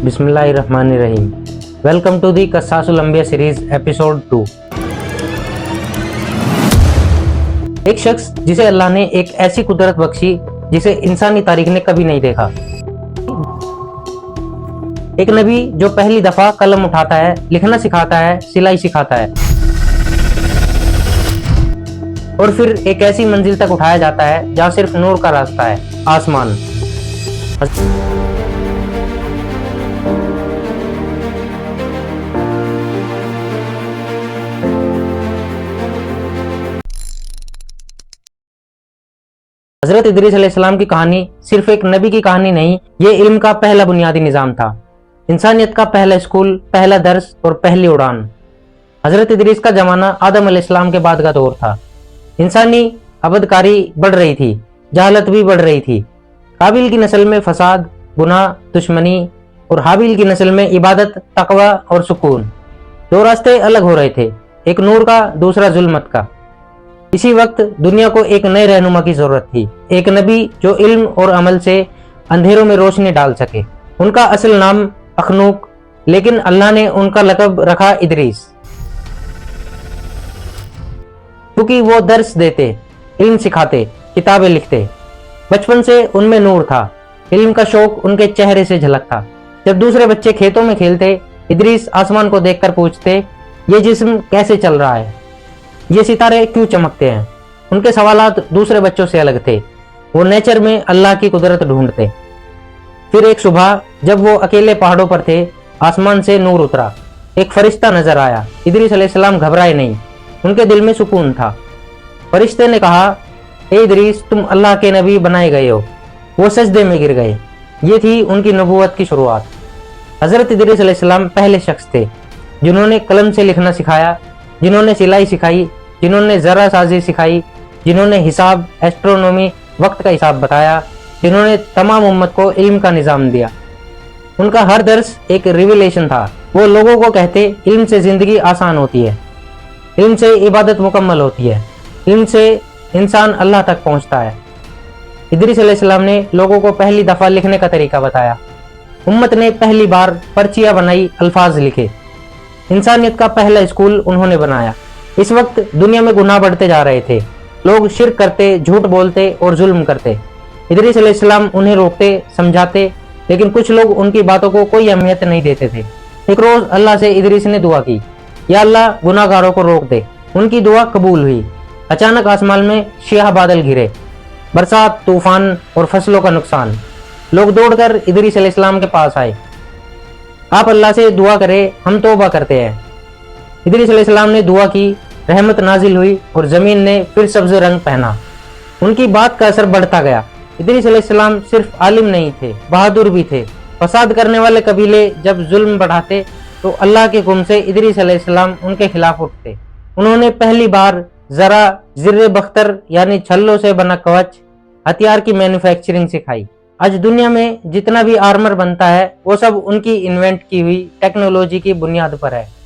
बिस्मिल्लाहिर्रहमानिर्रहीम। Welcome to the कस्सासुल अंबिया series episode 2। एक शख्स जिसे अल्लाह ने एक ऐसी कुदरत बख्शी जिसे इंसानी तारीख ने कभी नहीं देखा। एक नबी जो पहली दफा कलम उठाता है, लिखना सिखाता है, सिलाई सिखाता है और फिर एक ऐसी मंजिल तक उठाया जाता है जहां सिर्फ नूर का रास्ता है, आसमान। हजरत इदरीस अलैहिस्सलाम की कहानी सिर्फ एक नबी की कहानी नहीं, ये इल्म का पहला बुनियादी निजाम था, इंसानियत का पहला स्कूल, पहला दर्स और पहली उड़ान। हजरत इदरीस का जमाना आदम अलैहिस्सलाम के बाद का दौर था। इंसानी अबदकारी बढ़ रही थी, जहालत भी बढ़ रही थी। काबिल की नस्ल में फसाद, गुनाह, दुश्मनी और हाबिल की नस्ल में इबादत, तकवा और सुकून। दो रास्ते अलग हो रहे थे, एक नूर का, दूसरा जुल्मत का। इसी वक्त दुनिया को एक नए रहनुमा की जरूरत थी, एक नबी जो इल्म और अमल से अंधेरों में रोशनी डाल सके। उनका असल नाम अखनूक, लेकिन अल्लाह ने उनका लक़ब रखा इदरीस, क्योंकि वो दर्स देते, इल्म सिखाते, किताबें लिखते। बचपन से उनमें नूर था, इल्म का शौक उनके चेहरे से झलकता। जब दूसरे बच्चे खेतों में खेलते, इदरीस आसमान को देखकर पूछते, ये जिस्म कैसे चल रहा है, ये सितारे क्यों चमकते हैं। उनके सवालात दूसरे बच्चों से अलग थे, वो नेचर में अल्लाह की कुदरत ढूंढते। फिर एक सुबह जब वो अकेले पहाड़ों पर थे, आसमान से नूर उतरा, एक फरिश्ता नजर आया। इदरीस अलैहिस्सलाम घबराए नहीं, उनके दिल में सुकून था। फरिश्ते ने कहा, ए इदरीस, तुम अल्लाह के नबी बनाए गए हो। वो सजदे में गिर गए। ये थी उनकी नबूवत की शुरुआत। हजरत इदरीस अलैहिस्सलाम पहले शख्स थे जिन्होंने कलम से लिखना सिखाया, जिन्होंने सिलाई सिखाई, जिन्होंने जरा साजी सिखाई, जिन्होंने हिसाब, एस्ट्रोनॉमी, वक्त का हिसाब बताया, जिन्होंने तमाम उम्मत को इल्म का निजाम दिया। उनका हर दर्स एक रिविलेशन था। वो लोगों को कहते, इल्म से जिंदगी आसान होती है, इल्म से इबादत मुकम्मल होती है, इल्म से इंसान अल्लाह तक पहुंचता है। इदरीस अलैहिस्सलाम ने लोगों को पहली दफा लिखने का तरीका बताया। उम्मत ने पहली बार पर्चियां बनाई, अल्फाज लिखे। इंसानियत का पहला स्कूल उन्होंने बनाया। इस वक्त दुनिया में गुनाह बढ़ते जा रहे थे, लोग शिर्क करते, झूठ बोलते और जुल्म करते। इदरीस अलैहिस्सलाम उन्हें रोकते, समझाते, लेकिन कुछ लोग उनकी बातों को कोई अहमियत नहीं देते थे। एक रोज अल्लाह से इदरीस ने दुआ की, या अल्लाह गुनाहगारों को रोक दे। उनकी दुआ कबूल हुई। अचानक आसमान में स्याह बादल घिरे, बरसात, तूफान और फसलों का नुकसान। लोग दौड़कर इदरीस अलैहिस्सलाम के पास आए, आप अल्लाह से दुआ करें, हम तौबा करते हैं। इदरीस अलैहिस्सलाम ने दुआ की, रहमत नाजिल हुई और जमीन ने फिर सब्ज रंग पहना। उनकी बात का असर बढ़ता गया। इदरीस अलैहिस्सलाम सिर्फ आलिम नहीं थे, बहादुर भी थे। फसाद करने वाले कबीले जब जुल्म बढ़ाते तो अल्लाह के हुक्म से इदरीस अलैहिस्सलाम उनके खिलाफ उठते। उन्होंने पहली बार जरा जिर्रे बख्तर यानी छल्लों से बना कवच, हथियार की मैन्युफैक्चरिंग सिखाई। आज दुनिया में जितना भी आर्मर बनता है वो सब उनकी इन्वेंट की हुई टेक्नोलॉजी की बुनियाद पर है।